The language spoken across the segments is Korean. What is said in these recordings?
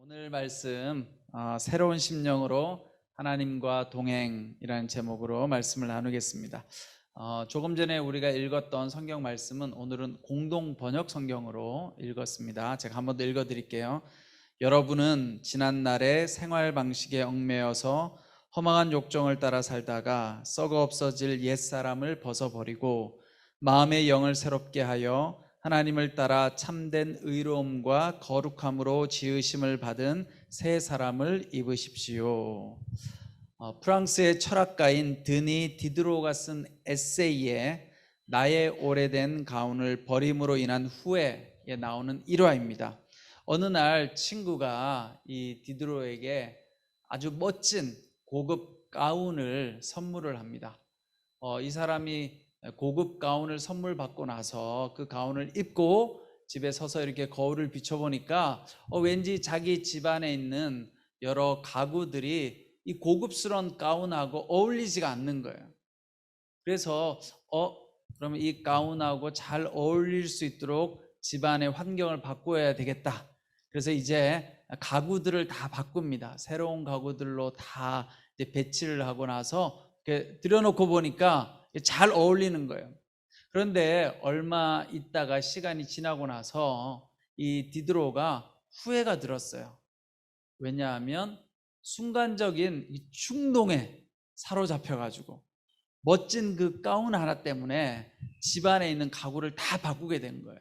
오늘 말씀 새로운 심령으로 하나님과 동행이라는 제목으로 말씀을 나누겠습니다. 조금 전에 우리가 읽었던 성경 말씀은 오늘은 공동 번역 성경으로 읽었습니다. 제가 한번 더 읽어드릴게요. 여러분은 지난날의 생활 방식에 얽매여서 허망한 욕정을 따라 살다가 썩어 없어질 옛사람을 벗어버리고 마음의 영을 새롭게 하여 하나님을 따라 참된 의로움과 거룩함으로 지으심을 받은 새 사람을 입으십시오. 프랑스의 철학가인 드니 디드로가 쓴 에세이에 나의 오래된 가운을 버림으로 인한 후회에 나오는 일화입니다. 어느 날 친구가 이 디드로에게 아주 멋진 고급 가운을 선물을 합니다. 이 사람이 고급 가운을 선물 받고 나서 그 가운을 입고 집에 서서 이렇게 거울을 비춰보니까 왠지 자기 집안에 있는 여러 가구들이 이 고급스러운 가운하고 어울리지가 않는 거예요. 그래서 그러면 이 가운하고 잘 어울릴 수 있도록 집안의 환경을 바꿔야 되겠다. 그래서 이제 가구들을 다 바꿉니다. 새로운 가구들로 다 이제 배치를 하고 나서 이렇게 들여놓고 보니까 잘 어울리는 거예요. 그런데 얼마 있다가 시간이 지나고 나서 이 디드로가 후회가 들었어요. 왜냐하면 순간적인 충동에 사로잡혀가지고 멋진 그 가운 하나 때문에 집안에 있는 가구를 다 바꾸게 된 거예요.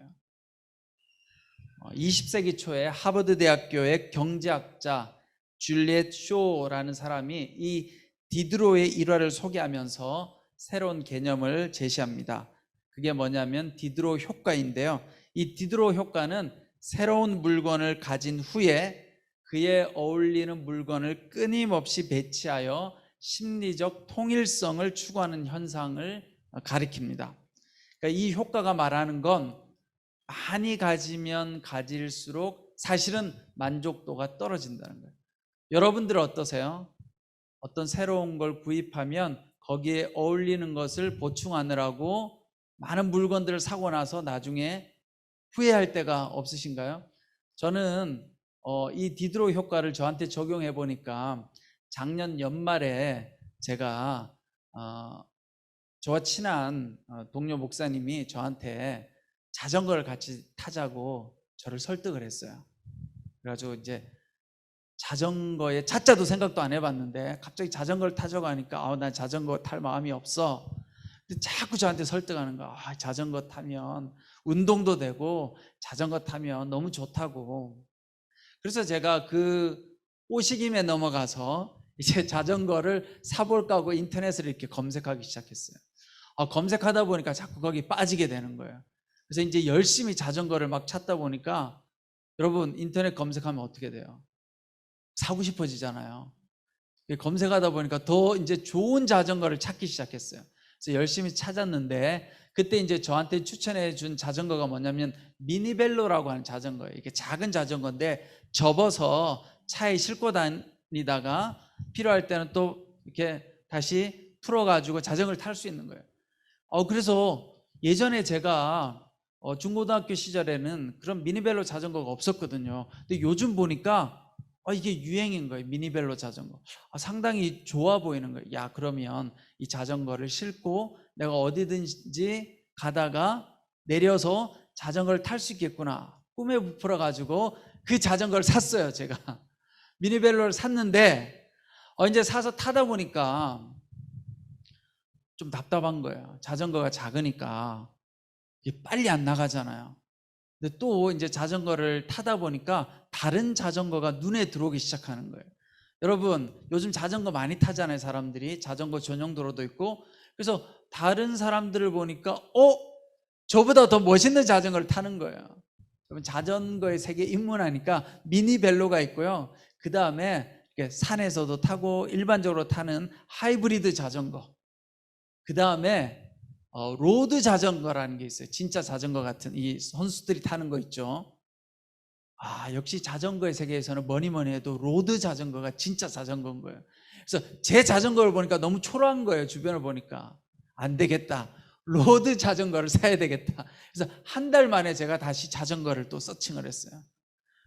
20세기 초에 하버드 대학교의 경제학자 줄리엣 쇼라는 사람이 이 디드로의 일화를 소개하면서 새로운 개념을 제시합니다. 그게 뭐냐면 디드로 효과인데요. 이 디드로 효과는 새로운 물건을 가진 후에 그에 어울리는 물건을 끊임없이 배치하여 심리적 통일성을 추구하는 현상을 가리킵니다. 그러니까 이 효과가 말하는 건 많이 가지면 가질수록 사실은 만족도가 떨어진다는 거예요. 여러분들 어떠세요? 어떤 새로운 걸 구입하면 거기에 어울리는 것을 보충하느라고 많은 물건들을 사고 나서 나중에 후회할 때가 없으신가요? 저는 이 디드로 효과를 저한테 적용해 보니까 작년 연말에 제가 저와 친한 동료 목사님이 저한테 자전거를 같이 타자고 저를 설득을 했어요. 그래가지고 이제 자전거에 차자도 생각도 안 해봤는데 갑자기 자전거를 타자고 하니까 난 자전거 탈 마음이 없어. 근데 자꾸 저한테 설득하는 거야. 자전거 타면 운동도 되고 자전거 타면 너무 좋다고. 그래서 제가 그 오시김에 넘어가서 이제 자전거를 사볼까 하고 인터넷을 이렇게 검색하기 시작했어요. 검색하다 보니까 자꾸 거기 빠지게 되는 거예요. 그래서 이제 열심히 자전거를 막 찾다 보니까 여러분 인터넷 검색하면 어떻게 돼요? 사고 싶어지잖아요. 검색하다 보니까 더 이제 좋은 자전거를 찾기 시작했어요. 그래서 열심히 찾았는데 그때 이제 저한테 추천해 준 자전거가 뭐냐면 미니벨로라고 하는 자전거예요. 이게 작은 자전거인데 접어서 차에 싣고 다니다가 필요할 때는 또 이렇게 다시 풀어가지고 자전거를 탈 수 있는 거예요. 그래서 예전에 제가 중고등학교 시절에는 그런 미니벨로 자전거가 없었거든요. 근데 요즘 보니까 이게 유행인 거예요. 미니벨로 자전거. 상당히 좋아 보이는 거예요. 그러면 이 자전거를 싣고 내가 어디든지 가다가 내려서 자전거를 탈 수 있겠구나. 꿈에 부풀어 가지고 그 자전거를 샀어요. 제가 미니벨로를 샀는데 이제 사서 타다 보니까 좀 답답한 거예요. 자전거가 작으니까 빨리 안 나가잖아요. 근데 또 이제 자전거를 타다 보니까 다른 자전거가 눈에 들어오기 시작하는 거예요. 여러분 요즘 자전거 많이 타잖아요. 사람들이 자전거 전용 도로도 있고. 그래서 다른 사람들을 보니까 저보다 더 멋있는 자전거를 타는 거예요. 여러분 자전거의 세계에 입문하니까 미니벨로가 있고요. 그 다음에 산에서도 타고 일반적으로 타는 하이브리드 자전거, 그 다음에 로드 자전거라는 게 있어요. 진짜 자전거 같은 이 선수들이 타는 거 있죠. 역시 자전거의 세계에서는 뭐니 해도 로드 자전거가 진짜 자전거인 거예요. 그래서 제 자전거를 보니까 너무 초라한 거예요. 주변을 보니까 안 되겠다, 로드 자전거를 사야 되겠다. 그래서 한 달 만에 제가 다시 자전거를 또 서칭을 했어요.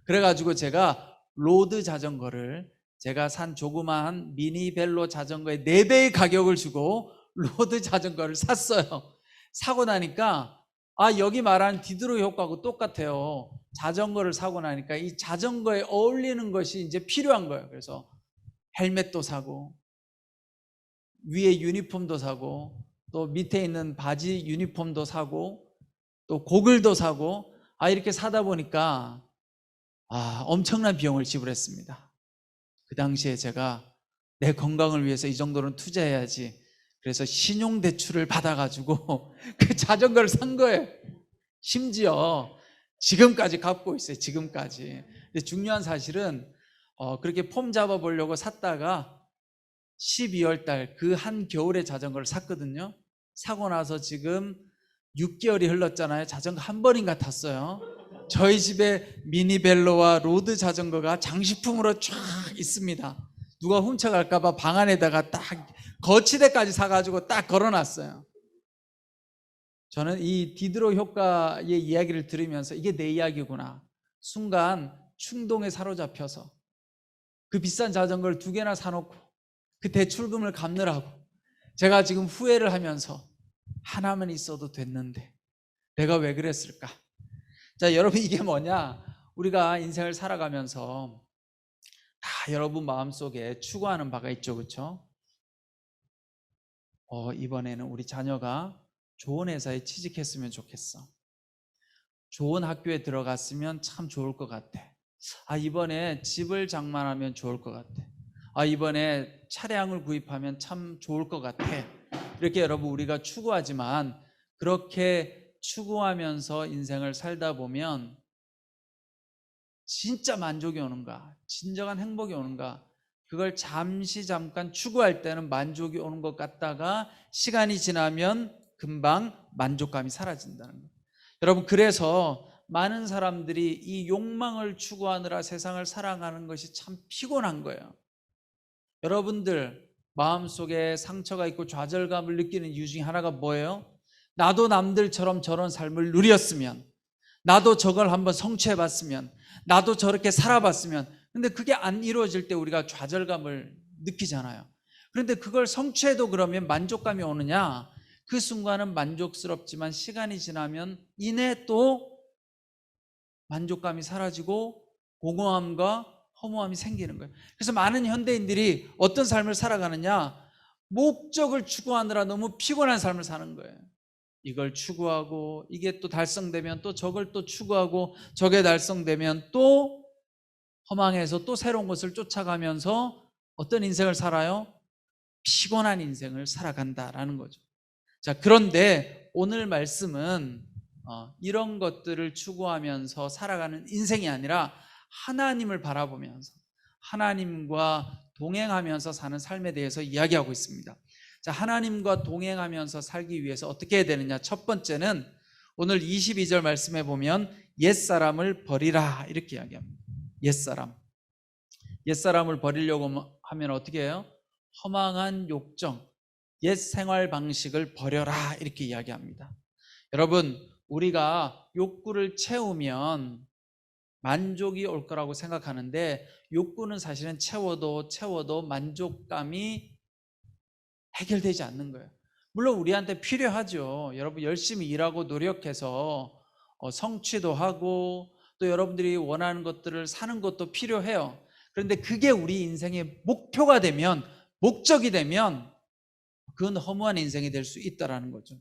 그래가지고 제가 로드 자전거를 제가 산 조그마한 미니벨로 자전거의 4배의 가격을 주고 로드 자전거를 샀어요. 사고 나니까 여기 말하는 디드로 효과하고 똑같아요. 자전거를 사고 나니까 이 자전거에 어울리는 것이 이제 필요한 거예요. 그래서 헬멧도 사고 위에 유니폼도 사고 또 밑에 있는 바지 유니폼도 사고 또 고글도 사고 이렇게 사다 보니까 엄청난 비용을 지불했습니다. 그 당시에 제가 내 건강을 위해서 이 정도는 투자해야지. 그래서 신용대출을 받아가지고 그 자전거를 산 거예요. 심지어 지금까지 갚고 있어요. 지금까지. 근데 중요한 사실은 그렇게 폼 잡아보려고 샀다가 12월 달 그 한 겨울에 자전거를 샀거든요. 사고 나서 지금 6개월이 흘렀잖아요. 자전거 한 번인가 탔어요. 저희 집에 미니벨로와 로드 자전거가 장식품으로 쫙 있습니다. 누가 훔쳐갈까봐 방 안에다가 딱 거치대까지 사가지고 딱 걸어놨어요. 저는 이 디드로 효과의 이야기를 들으면서 이게 내 이야기구나. 순간 충동에 사로잡혀서 그 비싼 자전거를 2개나 사놓고 그 대출금을 갚느라고 제가 지금 후회를 하면서 하나만 있어도 됐는데 내가 왜 그랬을까? 자, 여러분, 이게 뭐냐? 우리가 인생을 살아가면서 다 여러분 마음속에 추구하는 바가 있죠, 그렇죠? 이번에는 우리 자녀가 좋은 회사에 취직했으면 좋겠어. 좋은 학교에 들어갔으면 참 좋을 것 같아. 이번에 집을 장만하면 좋을 것 같아. 이번에 차량을 구입하면 참 좋을 것 같아. 이렇게 여러분 우리가 추구하지만 그렇게 추구하면서 인생을 살다 보면 진짜 만족이 오는가, 진정한 행복이 오는가, 그걸 잠깐 추구할 때는 만족이 오는 것 같다가 시간이 지나면 금방 만족감이 사라진다는 거예요. 여러분, 그래서 많은 사람들이 이 욕망을 추구하느라 세상을 살아가는 것이 참 피곤한 거예요. 여러분들 마음속에 상처가 있고 좌절감을 느끼는 이유 중에 하나가 뭐예요? 나도 남들처럼 저런 삶을 누렸으면, 나도 저걸 한번 성취해봤으면, 나도 저렇게 살아봤으면. 근데 그게 안 이루어질 때 우리가 좌절감을 느끼잖아요. 그런데 그걸 성취해도 그러면 만족감이 오느냐? 그 순간은 만족스럽지만 시간이 지나면 이내 또 만족감이 사라지고 공허함과 허무함이 생기는 거예요. 그래서 많은 현대인들이 어떤 삶을 살아가느냐? 목적을 추구하느라 너무 피곤한 삶을 사는 거예요. 이걸 추구하고 이게 또 달성되면 또 저걸 또 추구하고 저게 달성되면 또 허망해서 또 새로운 것을 쫓아가면서 어떤 인생을 살아요? 피곤한 인생을 살아간다라는 거죠. 자, 그런데 오늘 말씀은 이런 것들을 추구하면서 살아가는 인생이 아니라 하나님을 바라보면서 하나님과 동행하면서 사는 삶에 대해서 이야기하고 있습니다. 자, 하나님과 동행하면서 살기 위해서 어떻게 해야 되느냐? 첫 번째는 오늘 22절 말씀에 보면 옛사람을 버리라 이렇게 이야기합니다. 옛사람을 버리려고 하면 어떻게 해요? 허망한 욕정, 옛 생활 방식을 버려라 이렇게 이야기합니다. 여러분, 우리가 욕구를 채우면 만족이 올 거라고 생각하는데 욕구는 사실은 채워도 만족감이 해결되지 않는 거예요. 물론 우리한테 필요하죠. 여러분 열심히 일하고 노력해서 성취도 하고 또 여러분들이 원하는 것들을 사는 것도 필요해요. 그런데 그게 우리 인생의 목표가 되면, 목적이 되면 그건 허무한 인생이 될 수 있다는 거죠.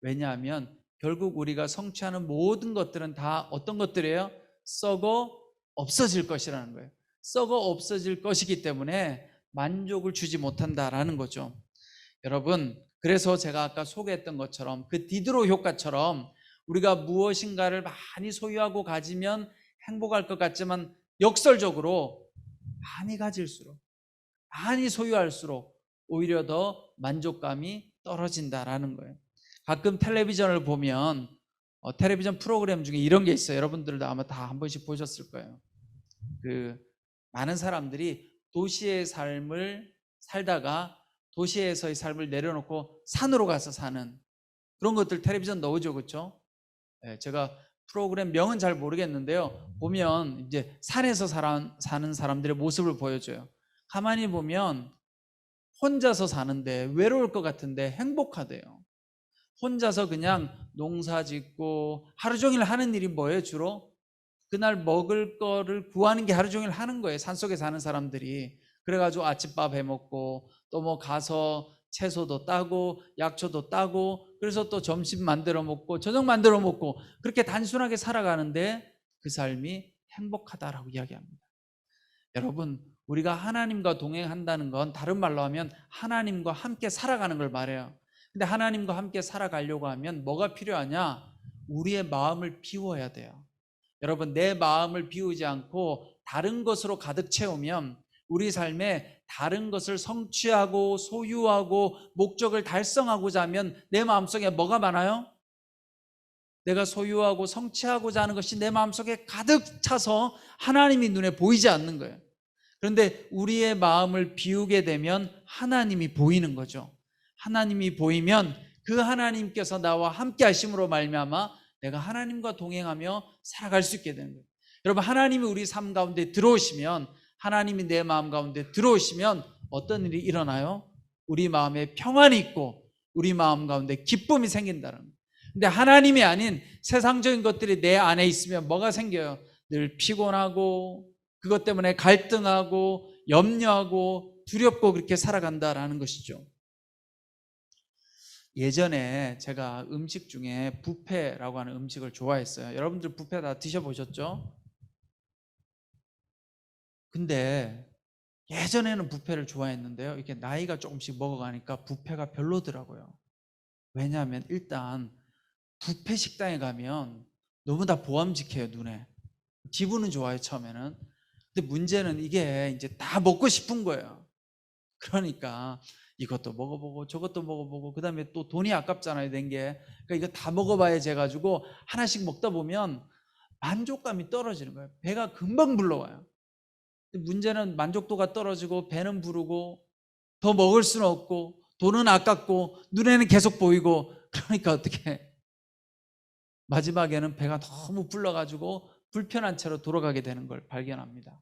왜냐하면 결국 우리가 성취하는 모든 것들은 다 어떤 것들이에요? 썩어 없어질 것이라는 거예요. 썩어 없어질 것이기 때문에 만족을 주지 못한다라는 거죠. 여러분, 그래서 제가 아까 소개했던 것처럼 그 디드로 효과처럼 우리가 무엇인가를 많이 소유하고 가지면 행복할 것 같지만 역설적으로 많이 가질수록, 많이 소유할수록 오히려 더 만족감이 떨어진다라는 거예요. 가끔 텔레비전을 보면 텔레비전 프로그램 중에 이런 게 있어요. 여러분들도 아마 다 한 번씩 보셨을 거예요. 많은 사람들이 도시의 삶을 살다가 도시에서의 삶을 내려놓고 산으로 가서 사는 그런 것들 텔레비전 나오죠, 그렇죠? 제가 프로그램 명은 잘 모르겠는데요. 보면 이제 산에서 사는 사람들의 모습을 보여줘요. 가만히 보면 혼자서 사는데 외로울 것 같은데 행복하대요. 혼자서 그냥 농사 짓고 하루 종일 하는 일이 뭐예요, 주로? 그날 먹을 거를 구하는 게 하루 종일 하는 거예요. 산속에 사는 사람들이. 그래가지고 아침밥 해 먹고 또 뭐 가서 채소도 따고 약초도 따고 그래서 또 점심 만들어 먹고 저녁 만들어 먹고 그렇게 단순하게 살아가는데 그 삶이 행복하다라고 이야기합니다. 여러분, 우리가 하나님과 동행한다는 건 다른 말로 하면 하나님과 함께 살아가는 걸 말해요. 근데 하나님과 함께 살아가려고 하면 뭐가 필요하냐? 우리의 마음을 비워야 돼요. 여러분, 내 마음을 비우지 않고 다른 것으로 가득 채우면 우리 삶에 다른 것을 성취하고 소유하고 목적을 달성하고자 하면 내 마음속에 뭐가 많아요? 내가 소유하고 성취하고자 하는 것이 내 마음속에 가득 차서 하나님이 눈에 보이지 않는 거예요. 그런데 우리의 마음을 비우게 되면 하나님이 보이는 거죠. 하나님이 보이면 그 하나님께서 나와 함께 하심으로 말미암아 내가 하나님과 동행하며 살아갈 수 있게 되는 거예요. 여러분, 하나님이 우리 삶 가운데 들어오시면, 하나님이 내 마음 가운데 들어오시면 어떤 일이 일어나요? 우리 마음에 평안이 있고 우리 마음 가운데 기쁨이 생긴다는 거예요. 근데 하나님이 아닌 세상적인 것들이 내 안에 있으면 뭐가 생겨요? 늘 피곤하고 그것 때문에 갈등하고 염려하고 두렵고 그렇게 살아간다라는 것이죠. 예전에 제가 음식 중에 뷔페라고 하는 음식을 좋아했어요. 여러분들 뷔페 다 드셔보셨죠? 근데 예전에는 뷔페를 좋아했는데요. 이렇게 나이가 조금씩 먹어가니까 뷔페가 별로더라고요. 왜냐하면 일단 뷔페 식당에 가면 너무 다 보암직해요, 눈에. 기분은 좋아요, 처음에는. 근데 문제는 이게 이제 다 먹고 싶은 거예요. 그러니까 이것도 먹어보고 저것도 먹어보고 그 다음에 또 돈이 아깝잖아요, 낸 게. 그러니까 이거 다 먹어봐야지 해가지고 하나씩 먹다 보면 만족감이 떨어지는 거예요. 배가 금방 불러와요. 근데 문제는 만족도가 떨어지고 배는 부르고 더 먹을 수는 없고 돈은 아깝고 눈에는 계속 보이고 그러니까 어떻게 마지막에는 배가 너무 불러가지고 불편한 채로 돌아가게 되는 걸 발견합니다.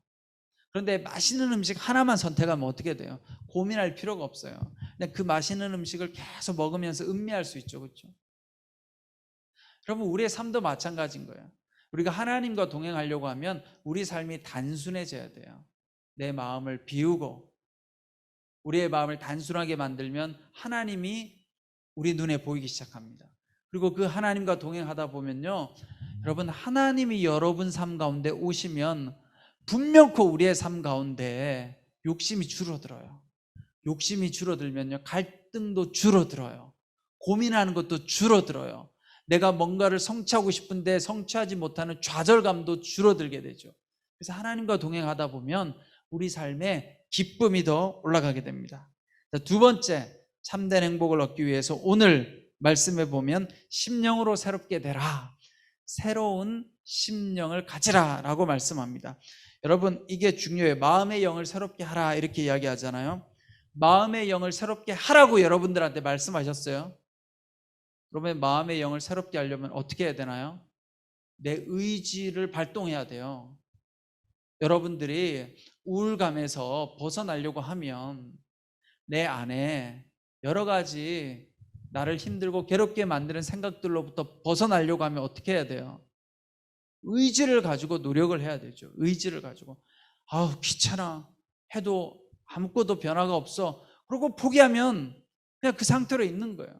그런데 맛있는 음식 하나만 선택하면 어떻게 돼요? 고민할 필요가 없어요. 근데 그 맛있는 음식을 계속 먹으면서 음미할 수 있죠, 그렇죠? 여러분, 우리의 삶도 마찬가지인 거예요. 우리가 하나님과 동행하려고 하면 우리 삶이 단순해져야 돼요. 내 마음을 비우고 우리의 마음을 단순하게 만들면 하나님이 우리 눈에 보이기 시작합니다. 그리고 그 하나님과 동행하다 보면요, 여러분, 하나님이 여러분 삶 가운데 오시면 분명코 우리의 삶 가운데 욕심이 줄어들어요. 욕심이 줄어들면요, 갈등도 줄어들어요. 고민하는 것도 줄어들어요. 내가 뭔가를 성취하고 싶은데 성취하지 못하는 좌절감도 줄어들게 되죠. 그래서 하나님과 동행하다 보면 우리 삶에 기쁨이 더 올라가게 됩니다. 두 번째, 참된 행복을 얻기 위해서 오늘 말씀해 보면 심령으로 새롭게 되라, 새로운 심령을 가지라 라고 말씀합니다. 여러분, 이게 중요해요. 마음의 영을 새롭게 하라 이렇게 이야기하잖아요. 마음의 영을 새롭게 하라고 여러분들한테 말씀하셨어요. 그러면 마음의 영을 새롭게 하려면 어떻게 해야 되나요? 내 의지를 발동해야 돼요. 여러분들이 우울감에서 벗어나려고 하면 내 안에 여러 가지 나를 힘들고 괴롭게 만드는 생각들로부터 벗어나려고 하면 어떻게 해야 돼요? 의지를 가지고 노력을 해야 되죠. 의지를 가지고. 아우, 귀찮아 해도 아무것도 변화가 없어. 그리고 포기하면 그냥 그 상태로 있는 거예요.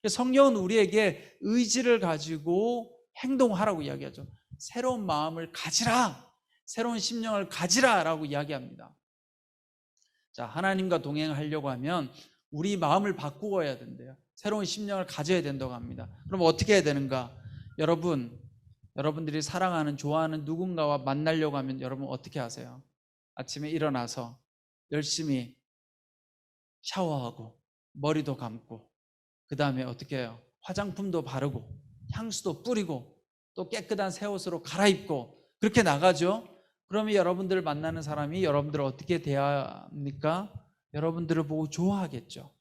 성경은 우리에게 의지를 가지고 행동하라고 이야기하죠. 새로운 마음을 가지라, 새로운 심령을 가지라 라고 이야기합니다. 자, 하나님과 동행하려고 하면 우리 마음을 바꾸어야 된대요. 새로운 심령을 가져야 된다고 합니다. 그럼 어떻게 해야 되는가? 여러분들이 사랑하는, 좋아하는 누군가와 만나려고 하면 여러분 어떻게 하세요? 아침에 일어나서 열심히 샤워하고 머리도 감고 그 다음에 어떻게 해요? 화장품도 바르고 향수도 뿌리고 또 깨끗한 새 옷으로 갈아입고 그렇게 나가죠. 그러면 여러분들을 만나는 사람이 여러분들을 어떻게 대합니까? 여러분들을 보고 좋아하겠죠.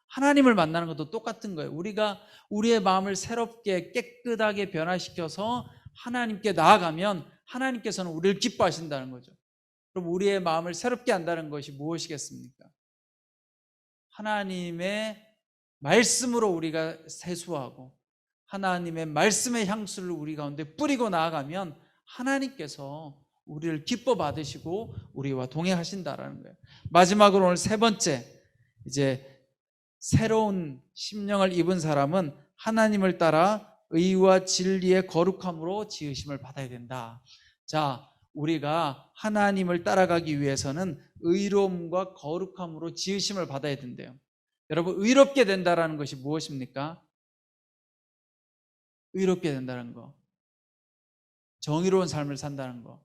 하나님을 만나는 것도 똑같은 거예요. 우리가 우리의 마음을 새롭게 깨끗하게 변화시켜서 하나님께 나아가면 하나님께서는 우리를 기뻐하신다는 거죠. 그럼 우리의 마음을 새롭게 한다는 것이 무엇이겠습니까? 하나님의 말씀으로 우리가 세수하고 하나님의 말씀의 향수를 우리 가운데 뿌리고 나아가면 하나님께서 우리를 기뻐 받으시고 우리와 동행하신다라는 거예요. 마지막으로 오늘 세 번째, 이제 새로운 심령을 입은 사람은 하나님을 따라 의와 진리의 거룩함으로 지으심을 받아야 된다. 자, 우리가 하나님을 따라가기 위해서는 의로움과 거룩함으로 지으심을 받아야 된대요. 여러분, 의롭게 된다라는 것이 무엇입니까? 의롭게 된다는 거, 정의로운 삶을 산다는 거.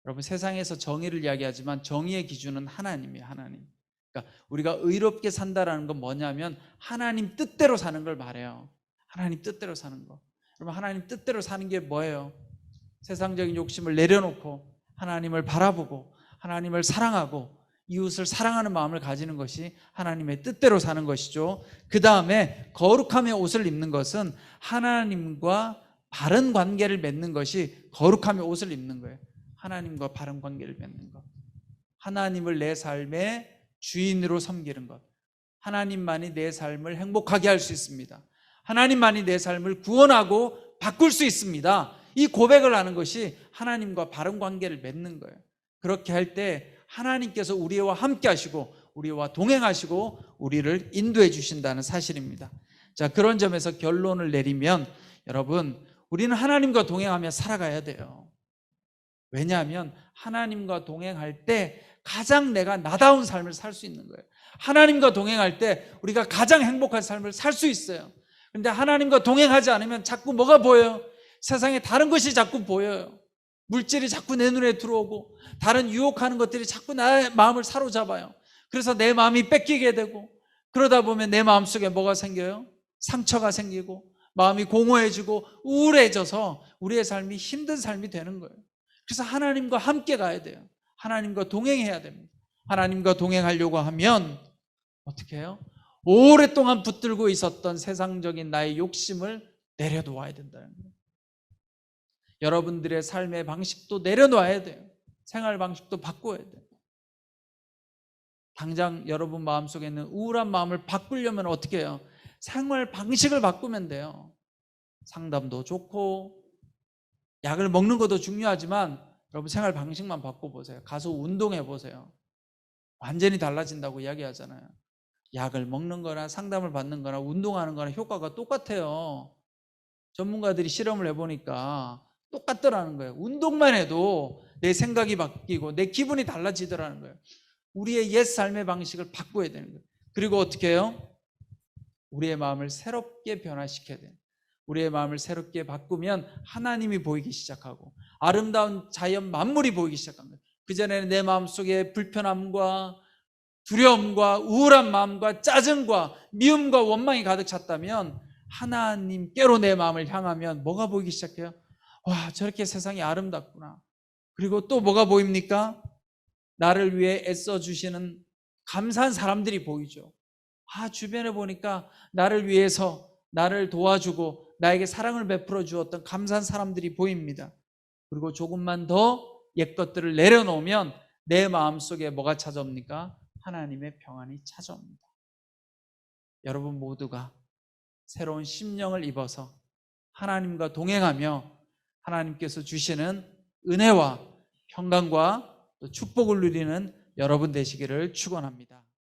여러분, 세상에서 정의를 이야기하지만 정의의 기준은 하나님이에요. 하나님. 그러니까 우리가 의롭게 산다라는 건 뭐냐면 하나님 뜻대로 사는 걸 말해요. 하나님 뜻대로 사는 거. 여러분, 하나님 뜻대로 사는 게 뭐예요? 세상적인 욕심을 내려놓고 하나님을 바라보고 하나님을 사랑하고 이웃을 사랑하는 마음을 가지는 것이 하나님의 뜻대로 사는 것이죠. 그 다음에 거룩함의 옷을 입는 것은 하나님과 바른 관계를 맺는 것이 거룩함의 옷을 입는 거예요. 하나님과 바른 관계를 맺는 것, 하나님을 내 삶의 주인으로 섬기는 것. 하나님만이 내 삶을 행복하게 할 수 있습니다. 하나님만이 내 삶을 구원하고 바꿀 수 있습니다. 이 고백을 하는 것이 하나님과 바른 관계를 맺는 거예요. 그렇게 할 때 하나님께서 우리와 함께 하시고 우리와 동행하시고 우리를 인도해 주신다는 사실입니다. 자, 그런 점에서 결론을 내리면 여러분, 우리는 하나님과 동행하며 살아가야 돼요. 왜냐하면 하나님과 동행할 때 가장 내가 나다운 삶을 살 수 있는 거예요. 하나님과 동행할 때 우리가 가장 행복한 삶을 살 수 있어요. 그런데 하나님과 동행하지 않으면 자꾸 뭐가 보여요? 세상에 다른 것이 자꾸 보여요. 물질이 자꾸 내 눈에 들어오고 다른 유혹하는 것들이 자꾸 나의 마음을 사로잡아요. 그래서 내 마음이 뺏기게 되고, 그러다 보면 내 마음속에 뭐가 생겨요? 상처가 생기고 마음이 공허해지고 우울해져서 우리의 삶이 힘든 삶이 되는 거예요. 그래서 하나님과 함께 가야 돼요. 하나님과 동행해야 됩니다. 하나님과 동행하려고 하면 어떻게 해요? 오랫동안 붙들고 있었던 세상적인 나의 욕심을 내려놓아야 된다는 거예요. 여러분들의 삶의 방식도 내려놓아야 돼요. 생활 방식도 바꿔야 돼요. 당장 여러분 마음속에 있는 우울한 마음을 바꾸려면 어떻게 해요? 생활 방식을 바꾸면 돼요. 상담도 좋고 약을 먹는 것도 중요하지만 여러분 생활 방식만 바꿔보세요. 가서 운동해 보세요. 완전히 달라진다고 이야기하잖아요. 약을 먹는 거나 상담을 받는 거나 운동하는 거나 효과가 똑같아요. 전문가들이 실험을 해보니까 똑같더라는 거예요. 운동만 해도 내 생각이 바뀌고 내 기분이 달라지더라는 거예요. 우리의 옛 삶의 방식을 바꿔야 되는 거예요. 그리고 어떻게 해요? 우리의 마음을 새롭게 변화시켜야 돼요. 우리의 마음을 새롭게 바꾸면 하나님이 보이기 시작하고 아름다운 자연 만물이 보이기 시작한 거예요. 그전에는 내 마음속에 불편함과 두려움과 우울한 마음과 짜증과 미움과 원망이 가득 찼다면 하나님께로 내 마음을 향하면 뭐가 보이기 시작해요? 와, 저렇게 세상이 아름답구나. 그리고 또 뭐가 보입니까? 나를 위해 애써주시는 감사한 사람들이 보이죠. 주변에 보니까 나를 위해서 나를 도와주고 나에게 사랑을 베풀어 주었던 감사한 사람들이 보입니다. 그리고 조금만 더 옛것들을 내려놓으면 내 마음속에 뭐가 찾아옵니까? 하나님의 평안이 찾아옵니다. 여러분 모두가 새로운 심령을 입어서 하나님과 동행하며 하나님께서 주시는 은혜와 평강과 또 축복을 누리는 여러분 되시기를 축원합니다.